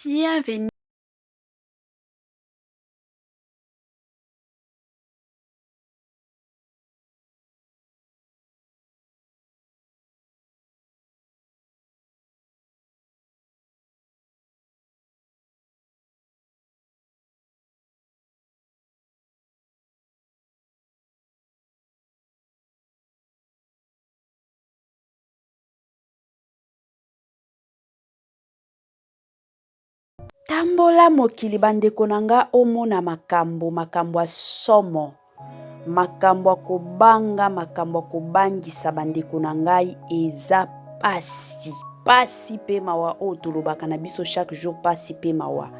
Bienvenue. Tambola mokili bandeko nanga omona makambo ya somo. Makambo ya kobanga, makambo ya kobangisa bandeko na ngai eza pasi pe mawa o tolobaka na biso chaque jour pasi pe mawa.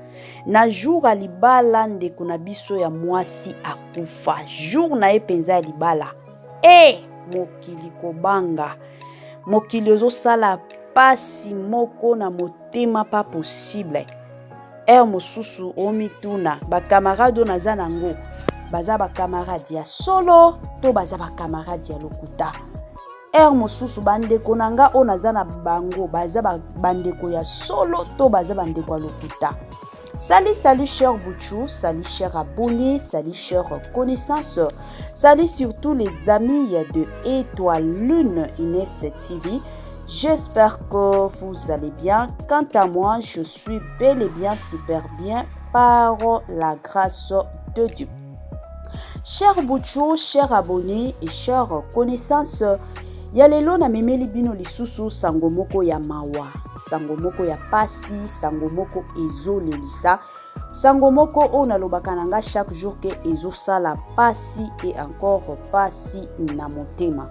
Na jour ya libala ndeko na biso ya mwasi akufa. Jour na ye penza ya libala. Mokili kobanga. Mokili ozosala pasi moko na motema pas possible. Mosusu omituna bakamarade naza nango baza bakamarade ya solo to baza bakamarade ya lokuta. Mosusu bandeko nanga o naza na bango baza bandeko ya solo to baza bandeko ya lokuta. Salut cher Bouchou, salut cher abonnés, salut cher connaissances, salut surtout les amis de Étoile Lune Inès TV. J'espère que vous allez bien. Quant à moi, je suis bel et bien super bien par la grâce de Dieu. Chers Bouchou, chers abonnés et chers connaissances, yalelo na memeli bino lisusu sangomoko ya mawa, sangomoko ya pasi, sangomoko ezolelisa, sangomoko on alobaka nanga chaque jour que ezosala pasi et encore pasi na motema.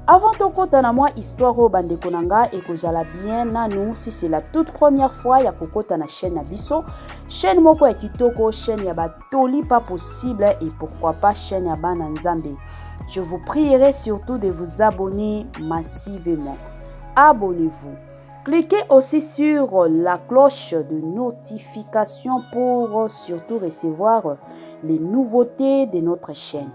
Avant de kota na moi histoire au bandeko nanga et kozala bien nanu si c'est la toute première fois ya kokota na chaîne Abisso, chaîne moko ya kitoko, chaîne ya batoli pas possible et pourquoi pas chaîne ya bana nzambe. Je vous prierai surtout de vous abonner massivement. Abonnez-vous. Cliquez aussi sur la cloche de notification pour surtout recevoir les nouveautés de notre chaîne.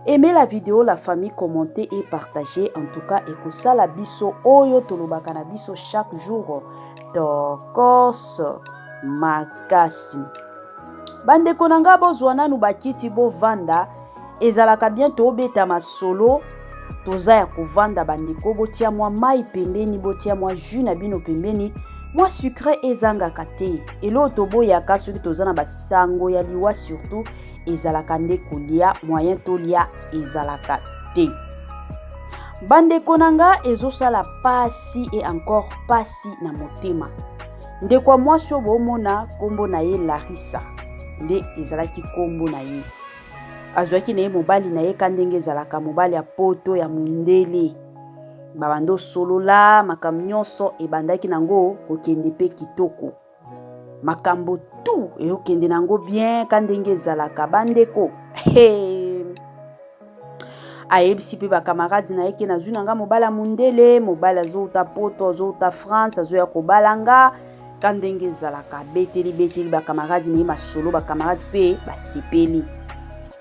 Aimez la vidéo, la famille, commentez et partagez. En tout cas, ekosa la biso oyo tolobaka na biso chaque jour. Tokos makasi. Bande konanga bozwana nu bakiti bo vanda. Ezalaka bientôt obeta masolo. Toza ya kovanda bandeko botia mwa mai pembeni, botia mwa jus na bino pembeni. Mwa sucré ezanga kate. Elo tobo ya kaso ki toza na basango ya liwa surtout. Ezalaka nde kolia moyen tolia ezalaka te. Bandeko nanga ezosala pasi et encore pasi na motema. Ndeko mwasi bomona kombo na ye Larissa. Nde ezalaki kombo na ye. Azwaki na ye mobali na ye kandenge ezalaka mobali ya poto ya mundele. Babando solola makamnyoso ebandaki nango kokende pe kitoko. Makambo tout et okende nango bien kandenge ezalaka bandeko. Ayebisi pe ba camarades na yeke nazwi nanga mobala mundele, mobala zouta poto, zouta France, zo ya kobalanga kandenge ezalaka beteli ba camarades na masolo ba camarades pe ba sepeli.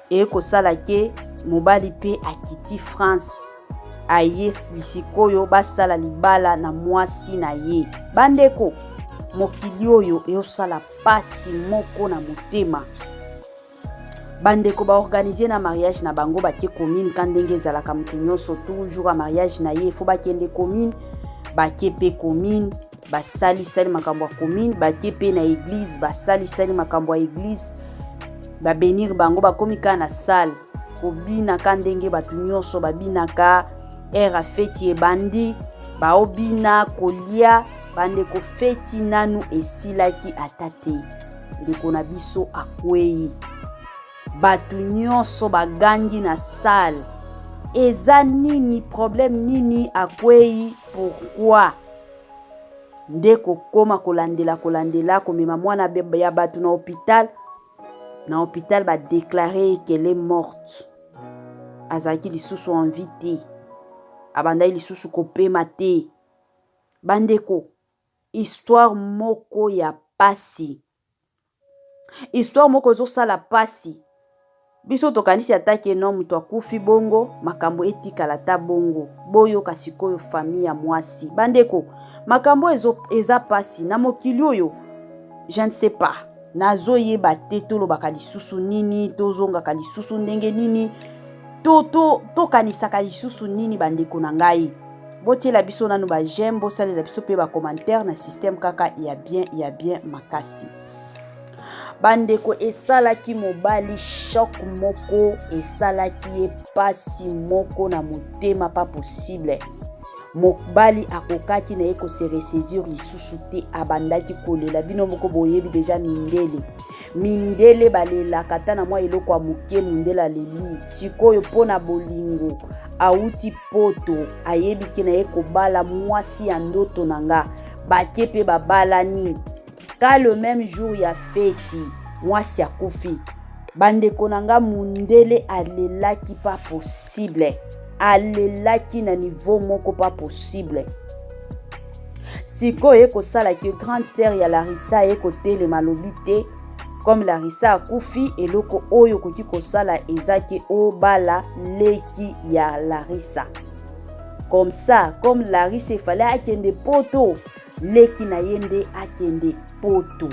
E ko sala ke mobali pe akiti France. Aye lisikoyo basala libala na mwasi na ye. Bandeko mokili oyo eosala pasi moko na motema. Bandeko ba organiser na mariage na bango batie commune kandenge ezalaka mutu nyonso toujours a mariage na ye fo bakende commune batie pe commune basali makambo ya commune batie pe na église basali makambo ya église ba bénir bango bakomika na salle kobina kandenge batu nyonso babinaka era feti ebandi baobina kolia bandeko feti nanu esilaki atate ndeko na biso akwei batu nyonso bagangi na salle eza nini problème nini akwei pourquoi ndeko koma kolandela komema mwana ya batu na hôpital ba déclarer qu'elle est morte azaki lisusu invité abandai lisusu kopema te bandeko histoire moko ya pasi. Histoire moko zo sala pasi. Biso tokanisi atake no mutu akufi bongo makambo etikala ta bongo. Boyo kasikoyo famille ya mwasi. Bandeko makambo eza pasi na mokili oyo. je ne sais pas nazo yeba te tolobaka lisusu nini tozongaka lisusu ndenge nini tokanisaka lisusu nini bandeko na ngai. Botiela biso nanu ba j'aime, bosalela biso pe ba commentaire na système kaka ya bien makasi. Bandeko esalaki mobali choc moko, esalaki pasi moko na motema pas possible. Mobali akokaki na eko se ressaisir lisusu te, abandaki kolela bino moko boyebi deja mindele balela kata na mwa eloko ya moke mindele aleli sikoyo pona bolingo auti poto ayebi ke na eko bala mwasi ya ndoto nanga bake pe babalani ka le même jour ya feti mwasi akufi. Bandeko nanga mundele alelaki pas possible, alelaki na niveau moko pas possible. Sikoyo eko sala ke grande sœur ya Larissa eko tele malobi te comme Larissa akufi eloko oyo koki kosala ezaki obala leki ya Larissa. Comme ça, comme Larissa il fallait akende poto, leki na yende akende poto.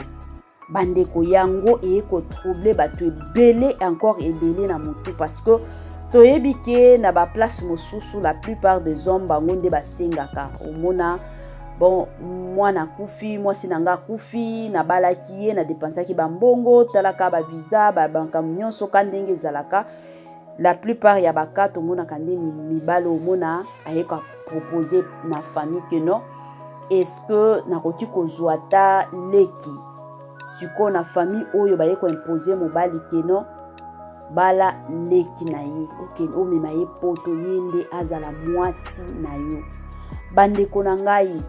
Bandeko yango eko trouble bato ebele encore ebele na motu parce que toyebi ke na ba place mosusu la plupart des hommes bango nde basengaka omona bon mwana kufi mwasi nanga kufi na balaki ye na dépensaki bambongo talaka ba visa ba banka nyonso kandenge zalaka. La plupart ya bakato mona kande mibalo omona ayeka proposer na famille que non est-ce que nakoki kozwa ta leki siko na famille oyo bayeko imposer mobali que non bala leki na ye ok omema ye poto yende azala mwasi na yo. Bandeko na ngai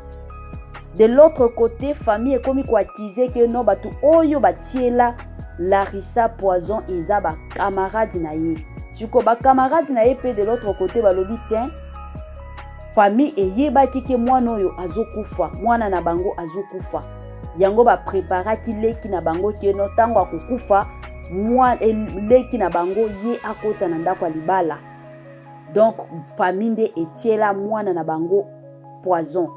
de l'autre côté famille ekomi ko accuser que non batu oyo batiela Larissa poison eza ba camarade na ye siko ba camarade na ye pe de l'autre côté balobi ten famille eyebaki ke mwana oyo azokufa mwana na bango azokufa yango ba preparaki leki na bango ke no tango akokufa leki na bango ye akota na ndako libala. Donc famille nde etiela mwana na bango poison.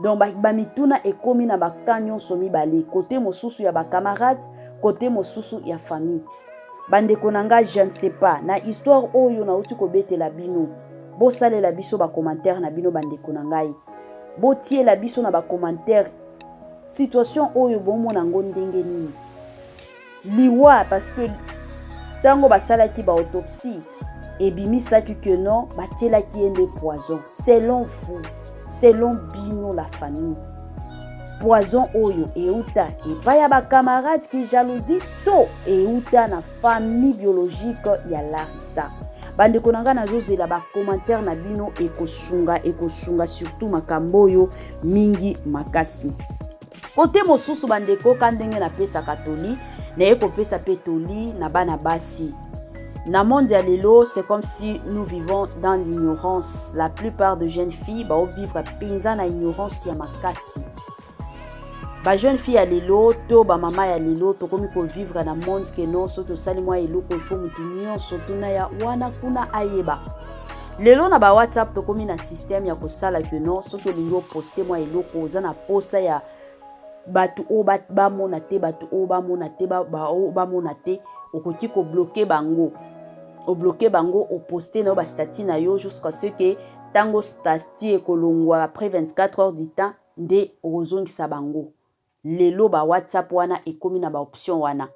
Donc ba mituna ekomi na bakanyo somi bale côté mosusu ya ba camarade côté mosusu ya famille. Bandeko nanga je ne sais pas na histoire oyo na uti ko betela bino bosalela biso ba commentaire na bino bandeko na ngai botiela biso na ba commentaire situation oyo bomona ngo ndenge nini liwa parce que tango basalaki ba autopsie ebimisaki que non batielaki yende poison selon vous, selon bino la famille. Poison oyo euta epai ya ba camarade ki jalousie to euta na famille biologique ya Larissa. Bandeko nanga nazozela ba commentaire na bino ekosunga surtout makambo oyo mingi makasi. Côté mosusu bandeko kandenge na pesa katoli na eko pesa petoli na bana basi. Na monde ya lelo c'est comme si nous vivons dans l'ignorance. La plupart de jeunes filles ba vivre penza na ignorance ya makasi. Ba jeune fille ya lelo to ba mama ya lelo to komi ko vivre na monde que non soto sali mwa eloko il faut mutunyo soto na ya wana kuna ayeba. Lelo na ba WhatsApp to komi na système ya kosala que non soto lingo poster mwa eloko za na posta ya batu o ba mona te batu o ba mona te ba mona te okoki ko bloquer bango. O bloquer bango o poster na ba statut na yo jusqu'à ce que tango statut ekolongwa après 24 heures du temps nde ozongisa bango. Lelo ba WhatsApp wana ekomi na ba option wana.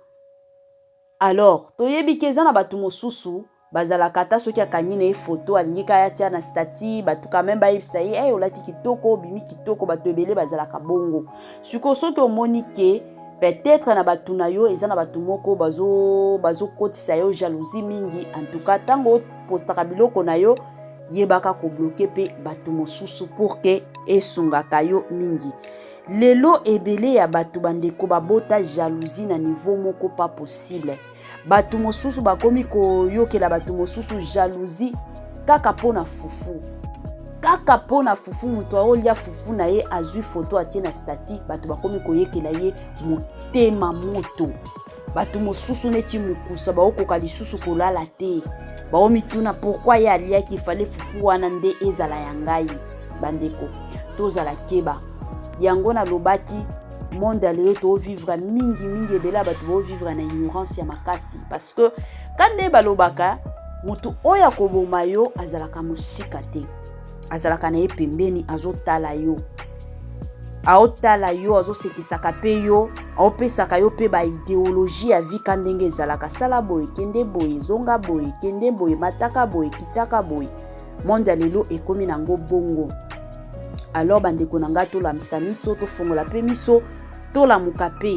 Alors, toyebi keza na batu mosusu bazala kata soki akanyi na photo alingika ya tia na statut batu quand même ba yebisa ye olati kitoko bimi kitoko batu ebele bazala ka bongo. Siko soki omoni ke peut-être na batu na yo eza na batu moko bazo kotisa yo jalousie mingi en tout cas tango postaka biloko na yo yebaka ko bloquer pe batu mosusu pour que esungaka yo mingi. Lelo ebele ya batu bandeko babota jalousie na niveau moko pas possible. Batu mosusu bakomi ko yokela batu mosusu jalousie kaka pona fufu. Kaka pona fufu muto aolia fufu na ye azui photo atie na statut batu bakomi ko yekela ye motema moto. Batu mosusu neti mukusa baokoka lisusu kolala te. Baomituna pourquoi ya alia qu'il fallait fufu wana nde ezala ya ngai bandeko tozala keba. Yango na lobaki monde alelo to vivre mingi ebela bato bo vivre na ignorance ya makasi parce que kande balobaka mutu oya koboma yo azalaka musika te azalaka na ye pembeni azotala yo aotala yo azosekisaka pe yo aopesaka yo pe ba idéologie ya vie kandenge ezalaka sala boye kende boye zonga boye kende boye mataka boye kitaka boye monde alelo ekomi nango bongo. Alors bandeko nanga tolamisa miso tofongola pe miso tolamuka pe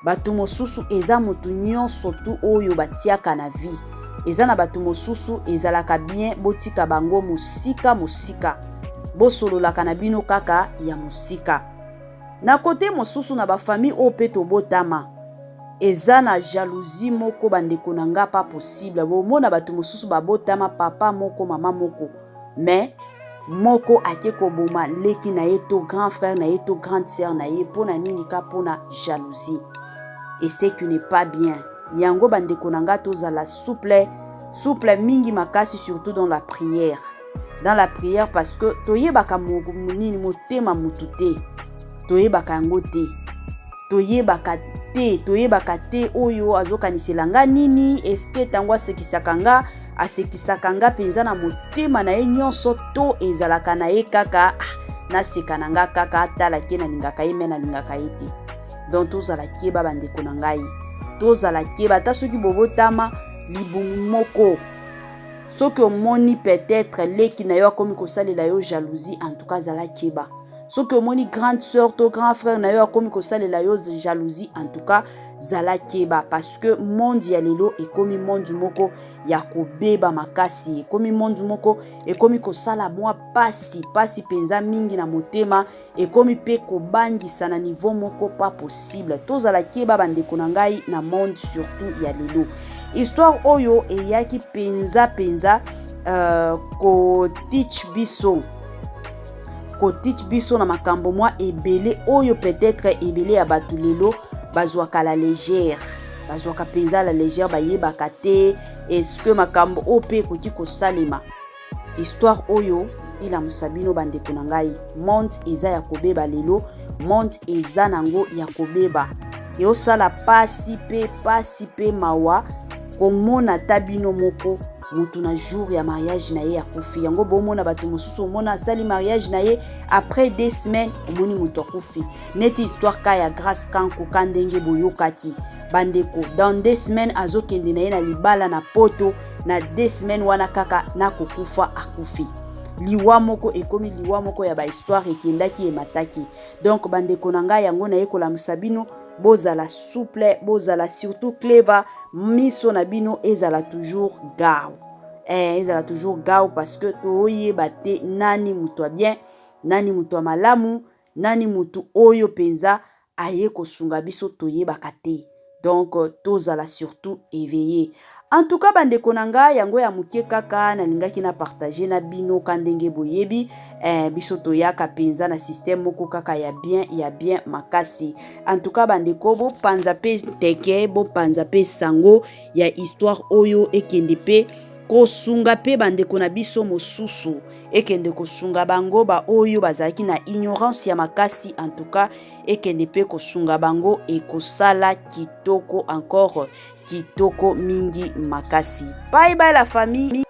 bato mosusu eza motu nyonso tu oyo batiaka na vie eza na bato mosusu ezalaka bien botika bango musika bosololaka na bino kaka ya musika na kote mosusu na bafamille oyo pe tobotama eza na jalousie moko bandeko nanga pas possible bomona bato mosusu babotama papa moko mama moko mais moko ake koboma leki na ye to grand frère na ye to grande sœur na ye pona nini ka pona jalousie et c'est qui n'est pas bien yango bandeko nanga tozala souple mingi makasi surtout dans la prière parce que toyebaka munini motema mutu te toyebaka yango te toyebaka te oyo azokanisela nga nini eske tango asekisaka nga penza na motema na ye nyonso to ezalaka na ye kaka naseka na nga kaka atala ke nalingaka ye me nalingaka ye te. Donc tozala keba bandeko na ngai tozala keba ata soki bobotama libumu moko soki omoni peut-être leki na yo akomi kosalela yo jalousie en tout cas zala keba soki omoni grande sœur to grand frère na yo akomi kosalela yo jalousie en tout cas zala keba parce que monde ya lelo ekomi monde moko ya kobeba makasi ekomi monde moko ekomi kosala mwa pasi penza mingi na motema ekomi pe kobangisa na niveau moko pas possible tozala keba bandeko na ngai na monde surtout ya lelo histoire oyo eyaki penza ko teach biso na makambo mwa ebele oyo peut-être ebele ya batu lelo bazwaka la légère bazwaka penza la légère bayebaka te est-ce que makambo ope koki kosalema histoire oyo ila musabino bandeko na ngai monde eza ya kobeba lelo monde eza nango ya kobeba eosala pasi pe mawa komona tabino moko mutu na jour ya mariage na ye ya kufi yango bomona bato mosusu omona asali mariage na ye après 2 semaines omoni mutu akufi neti histoire ka ya Grace Kanku kandenge boyokaki bandeko dans 2 semaines azokende na ye na libala na poto na 2 semaines wana kaka na kokufa akufi liwa moko ekomi liwa moko ya ba histoire ekendaki emataki. Donc bandeko na ngai yango na yekola musabino bozala souple bozala surtout clever miso na bino ezala toujours gao parce que toyeba te nani mutu bien nani mutu malamu nani mutu oyo penza aye kosunga biso toyebaka te. Donc tozala surtout éveillé. En tout cas bandeko nanga yango ya mukie kaka nalingaki na partager na bino kandenge boyebi biso toyaka penza na système moko kaka ya bien makasi. En tout cas bandeko bo panza pe teke bo panza pe sango ya histoire oyo ekende pe kosunga pe bandeko na biso mosusu ekende kosunga bango ba oyo bazaki na ignorance ya makasi. En tout cas ekende pe kosunga bango ekosala kitoko encore kitoko mingi makasi. Bye bye la famille.